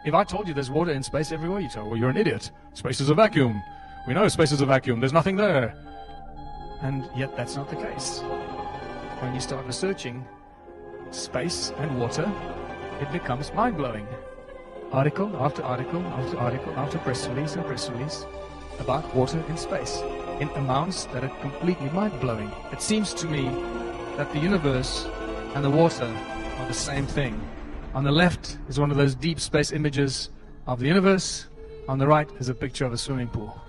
If I told you there's water in space everywhere, you'd say, well, you're an idiot. Space is a vacuum. We know space is a vacuum. There's nothing there. And yet that's not the case. When you start researching space and water, it becomes mind-blowing. Article after article after article after press release and press release about water in space in amounts that are completely mind-blowing. It seems to me that the universe and the water are the same thing. On the left is one of those deep space images of the universe. On the right is a picture of a swimming pool.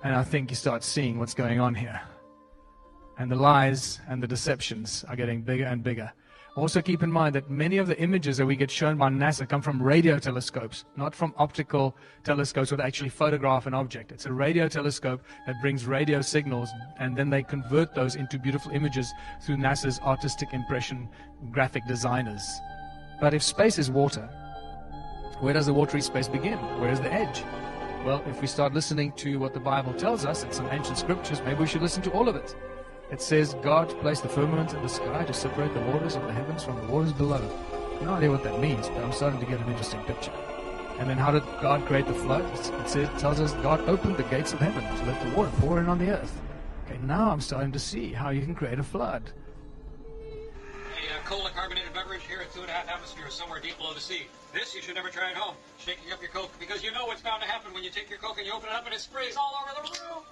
And I think you start seeing what's going on here. And the lies and the deceptions are getting bigger and bigger. Also keep in mind that many of the images that we get shown by NASA come from radio telescopes, not from optical telescopes that actually photograph an object. It's a radio telescope that brings radio signals, and then they convert those into beautiful images through NASA's artistic impression graphic designers. But if space is water, where does the watery space begin? Where is the edge? Well, if we start listening to what the Bible tells us in some ancient scriptures, maybe we should listen to all of it. It says God placed the firmament in the sky to separate the waters of the heavens from the waters below. No idea what that means, but I'm starting to get an interesting picture. And then how did God create the flood? It tells us God opened the gates of heaven to let the water pour in on the earth. Okay, now I'm starting to see how you can create a flood. A cola carbonated beverage here at 2.5 atmospheres, somewhere deep below the sea. This you should never try at home. Shaking up your Coke, because you know what's bound to happen when you take your Coke and you open it up and it sprays all over the room.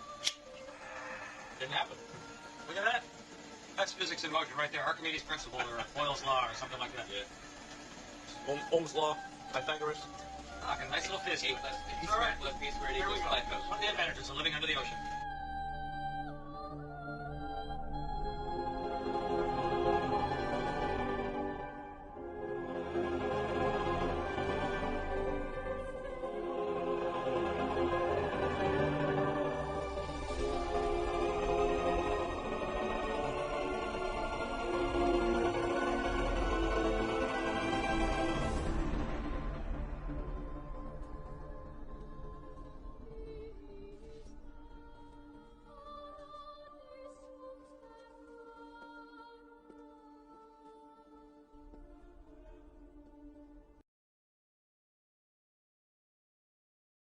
Didn't happen. Look at that. That's physics in motion right there. Archimedes' principle or Boyle's law or something like that. Yeah. Ohm's law, Pythagoras. Okay, nice little fizzy. All right, one of the advantages of living under the ocean.